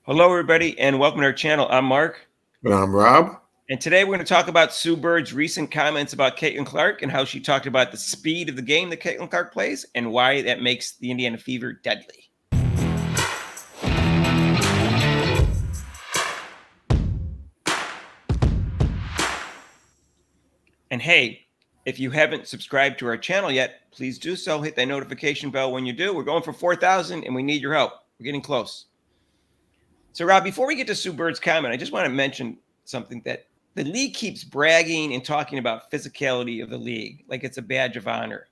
Hello, everybody, and welcome to our channel. I'm Mark, And I'm Rob. and today we're going to talk about Sue Bird's recent comments about Caitlin Clark and how she talked about the speed of the game that Caitlin Clark plays and why that makes the Indiana Fever deadly. And hey, if you haven't subscribed to our channel yet, please do so. Hit that notification bell when you do. We're going for 4,000 and we need your help. We're getting close. So, Rob, before we get to Sue Bird's comment, I just want to mention something that the league keeps bragging and talking about physicality of the league like it's a badge of honor.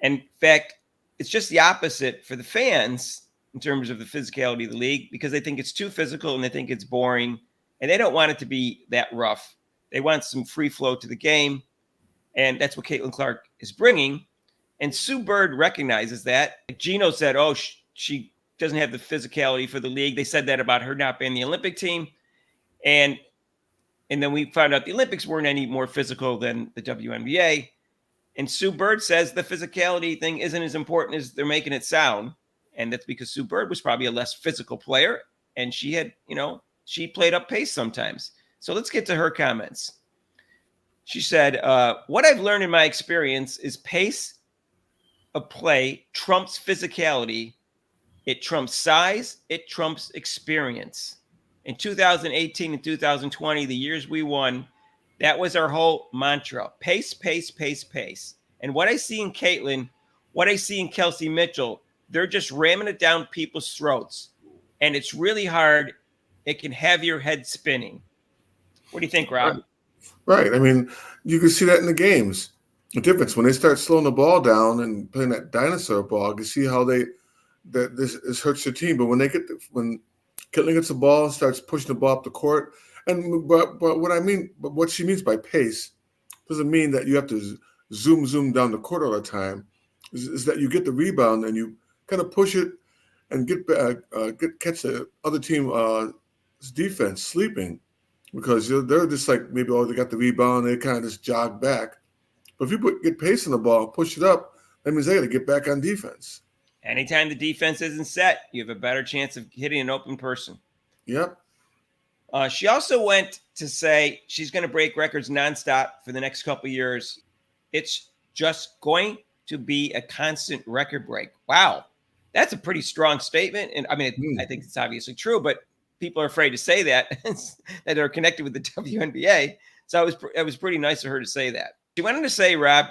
And in fact, it's just the opposite for the fans in terms of the physicality of the league because they think it's too physical and they think it's boring and they don't want it to be that rough. They want some free flow to the game. And that's what Caitlin Clark is bringing. And Sue Bird recognizes that. Gino said, oh, she doesn't have the physicality for the league. They said that about her not being the Olympic team. And then we found out the Olympics weren't any more physical than the WNBA. And Sue Bird says the physicality thing isn't as important as they're making it sound. And that's because Sue Bird was probably a less physical player. And she had, she played up pace sometimes. So let's get to her comments. She said, what I've learned in my experience is pace of play trumps physicality. It trumps size. It trumps experience. In 2018 and 2020, the years we won, that was our whole mantra. Pace, pace, pace, pace. And what I see in Caitlin, what I see in Kelsey Mitchell, they're just ramming it down people's throats. And it's really hard. It can have your head spinning. What do you think, Rob? Right. I mean, you can see that in the games. The difference when they start slowing the ball down and playing that dinosaur ball, you see how this hurts their team. But when when Caitlin gets the ball and starts pushing the ball up the court, but what she means by pace doesn't mean that you have to zoom down the court all the time. Is that you get the rebound and you kind of push it and catch the other team defense sleeping. Because they're just like maybe they got the rebound, they kind of just jog back. But if you get pace on the ball, push it up, that means they got to get back on defense. Anytime the defense isn't set, you have a better chance of hitting an open person. Yep. She also went to say she's going to break records nonstop for the next couple of years. It's just going to be a constant record break. Wow. That's a pretty strong statement. And I mean, I think it's obviously true, but people are afraid to say that, that are connected with the WNBA. So it was pretty nice of her to say that. She went on to say, Rob,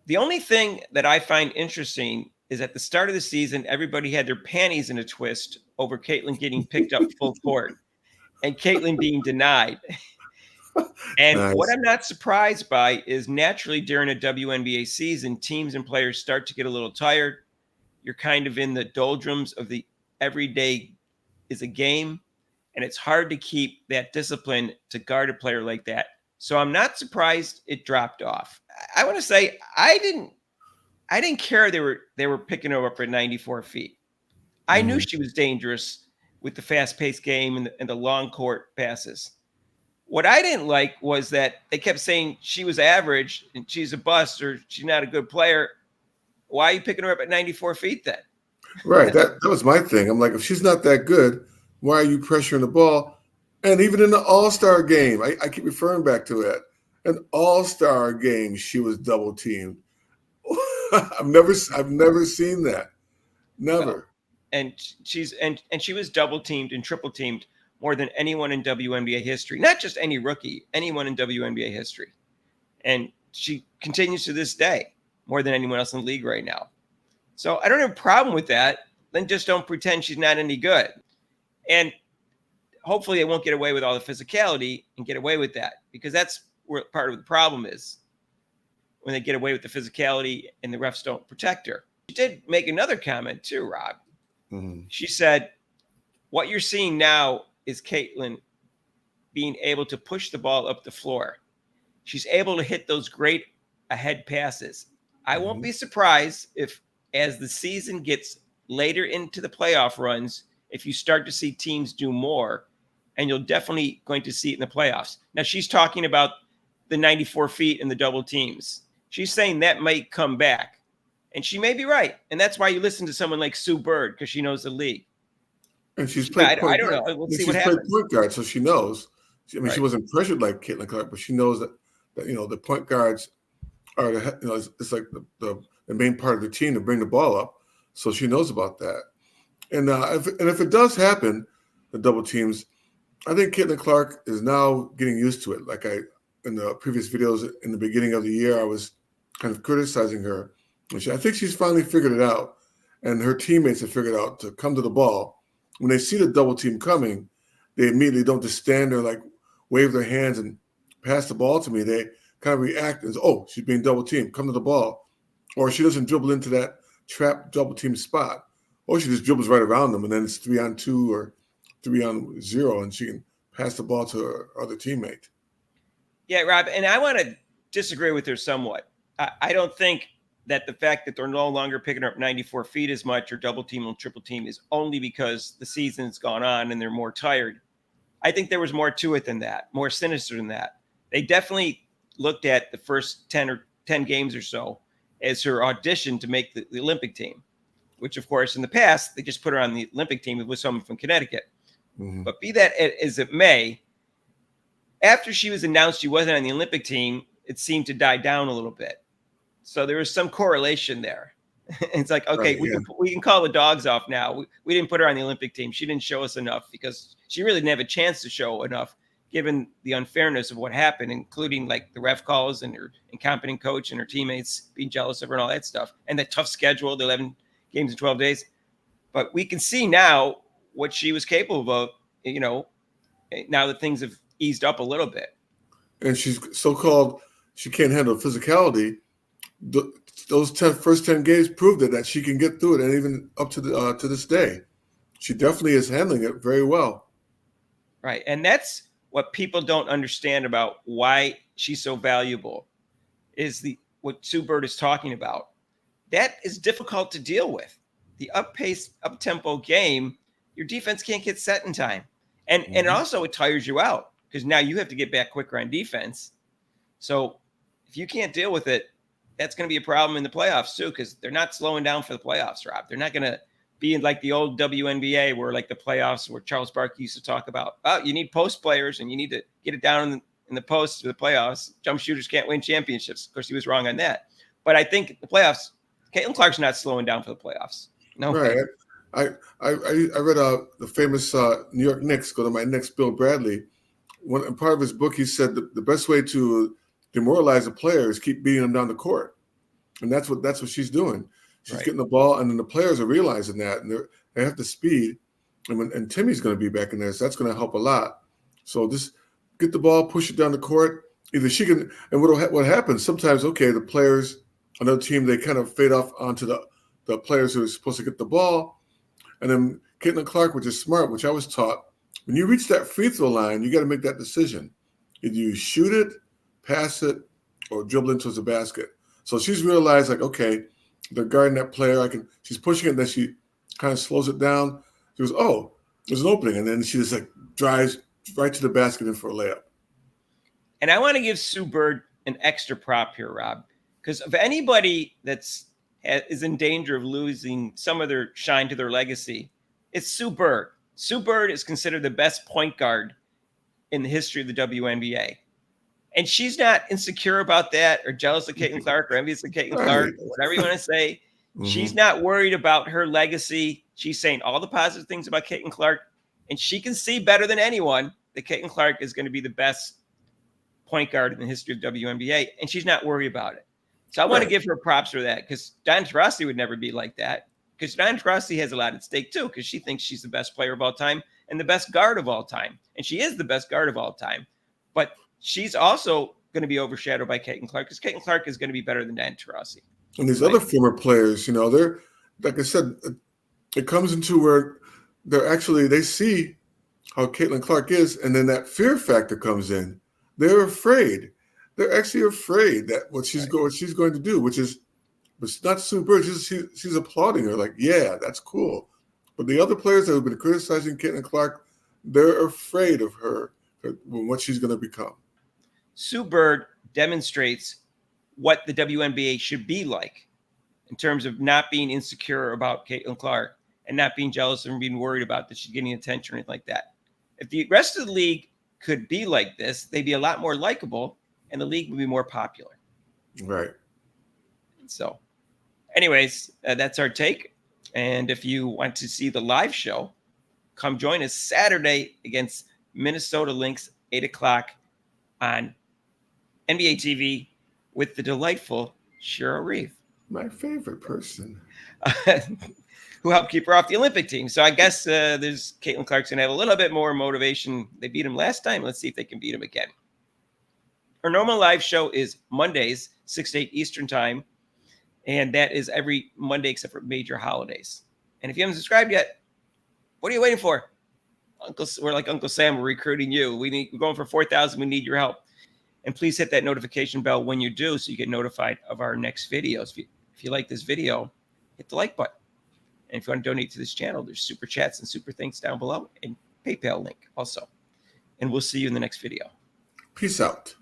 the only thing that I find interesting is at the start of the season, everybody had their panties in a twist over Caitlin getting picked up full court and Caitlin being denied. And Nice. what I'm not surprised by is naturally during a WNBA season, teams and players start to get a little tired. You're kind of in the doldrums of the everyday is a game, and it's hard to keep that discipline to guard a player like that. So I'm not surprised it dropped off. I want to say I didn't care they were picking her up at 94 feet. I knew she was dangerous with the fast-paced game and the long court passes. What I didn't like was that they kept saying she was average and she's a bust or she's not a good player. Why are you picking her up at 94 feet then? Right. That was my thing. I'm like, if she's not that good, why are you pressuring the ball? And even in the All-Star game, I keep referring back to it. An All-Star game, she was double teamed. I've never seen that. Never. And she was double teamed and triple teamed more than anyone in WNBA history. Not just any rookie, anyone in WNBA history. And she continues to this day more than anyone else in the league right now. So I don't have a problem with that. Then just don't pretend she's not any good. And hopefully they won't get away with all the physicality and get away with that because that's where part of the problem is when they get away with the physicality and the refs don't protect her. She did make another comment too, Rob. Mm-hmm. She said, what you're seeing now is Caitlin being able to push the ball up the floor. She's able to hit those great ahead passes. I won't be surprised if as the season gets later into the playoff runs, if you start to see teams do more, and you're definitely going to see it in the playoffs. Now, she's talking about the 94 feet and the double teams. She's saying that might come back. And she may be right. And that's why you listen to someone like Sue Bird, because she knows the league. And she's played I point don't guard. know. We'll And see what she's played happens. point guard, so she knows. I mean, she Right. wasn't pressured like Caitlin Clark, but she knows that the point guards are it's like the main part of the team to bring the ball up. So she knows about that. And if it does happen, the double teams, I think Caitlin Clark is now getting used to it. Like in the previous videos in the beginning of the year, I was kind of criticizing her. I think she's finally figured it out, and her teammates have figured out to come to the ball. When they see the double team coming, they immediately don't just stand there like wave their hands and pass the ball to me. They kind of react as, oh, she's being double teamed, come to the ball. Or she doesn't dribble into that trap double team spot. Or she just dribbles right around them, and then it's 3-on-2 or 3-on-0, and she can pass the ball to her other teammate. Yeah, Rob, and I want to disagree with her somewhat. I don't think that the fact that they're no longer picking up 94 feet as much or double team and triple team is only because the season's gone on and they're more tired. I think there was more to it than that, more sinister than that. They definitely looked at the first 10 games or so as her audition to make the Olympic team, which, of course, in the past, they just put her on the Olympic team. It was someone from Connecticut. Mm-hmm. But be that as it may, after she was announced she wasn't on the Olympic team, it seemed to die down a little bit. So there was some correlation there. It's like, okay, right, we can call the dogs off now. We didn't put her on the Olympic team. She didn't show us enough because she really didn't have a chance to show enough, given the unfairness of what happened, including like the ref calls and her incompetent coach and her teammates being jealous of her and all that stuff, and the tough schedule, the 11 games in 12 days. But we can see now what she was capable of, now that things have eased up a little bit. And she's so-called, she can't handle physicality. Those first 10 games proved that she can get through it, and even up to this day, she definitely is handling it very well. Right, and that's what people don't understand about why she's so valuable. Is what Sue Bird is talking about? That is difficult to deal with. The up-paced, up-tempo game, your defense can't get set in time, and also it tires you out because now you have to get back quicker on defense. So if you can't deal with it, that's going to be a problem in the playoffs too, because they're not slowing down for the playoffs, Rob. They're not going to be in like the old WNBA where like the playoffs where Charles Barkley used to talk about, oh, you need post players and you need to get it down in the post to the playoffs. Jump shooters can't win championships. Of course, he was wrong on that. But I think the playoffs, Caitlin Clark's not slowing down for the playoffs. No way. I read the famous New York Knicks, go to my Knicks, Bill Bradley. In part of his book, he said the best way to demoralize a player is keep beating them down the court, and that's what she's doing. She's getting the ball, and then the players are realizing that, and they have the speed, and Timmy's going to be back in there, so that's going to help a lot. So just get the ball, push it down the court. Either she can, and what happens sometimes? Okay, the players, another team, they kind of fade off onto the players who are supposed to get the ball, and then Caitlin Clark, which is smart, which I was taught, when you reach that free throw line, you got to make that decision. Either you shoot it, pass it, or dribble into the basket. So she's realized, like, okay, they're guarding that player. She's pushing it, and then she kind of slows it down. She goes, oh, there's an opening. And then she just like drives right to the basket in for a layup. And I want to give Sue Bird an extra prop here, Rob, because if anybody is in danger of losing some of their shine to their legacy, it's Sue Bird. Sue Bird is considered the best point guard in the history of the WNBA. And she's not insecure about that or jealous of Caitlin Clark or envious of Caitlin Clark, or whatever you want to say. She's not worried about her legacy. She's saying all the positive things about Caitlin Clark. And she can see better than anyone that Caitlin Clark is going to be the best point guard in the history of WNBA. And she's not worried about it. So I want to give her props for that, because Diana Taurasi would never be like that. Because Diana Taurasi has a lot at stake too, because she thinks she's the best player of all time and the best guard of all time. And she is the best guard of all time. But she's also going to be overshadowed by Caitlin Clark, because Caitlin Clark is going to be better than Diana Taurasi. And these other former players, they're, like I said, it comes into where they see how Caitlin Clark is, and then that fear factor comes in. They're afraid. They're actually afraid that what she's going to do, which is, it's not Sue Bird. She's applauding her, like, yeah, that's cool. But the other players that have been criticizing Caitlin Clark, they're afraid of her, what she's going to become. Sue Bird demonstrates what the WNBA should be like in terms of not being insecure about Caitlin Clark. and not being jealous and being worried about that she's getting attention or anything like that. If the rest of the league could be like this, they'd be a lot more likable and the league would be more popular. Right. So anyways, that's our take. And if you want to see the live show, come join us Saturday against Minnesota Lynx, 8 o'clock on NBA TV with the delightful Cheryl Reeve. My favorite person. Who helped keep her off the Olympic team. So I guess there's Caitlin Clark's going to have a little bit more motivation. They beat him last time. Let's see if they can beat him again. Our normal live show is Mondays, 6 to 8 Eastern time. And that is every Monday except for major holidays. And if you haven't subscribed yet, what are you waiting for? We're like Uncle Sam. We're recruiting you. We're going for 4,000. We need your help. And please hit that notification bell when you do so you get notified of our next videos. If you like this video, hit the like button. And if you want to donate to this channel, there's super chats and super thanks down below and PayPal link also. And we'll see you in the next video. Peace out.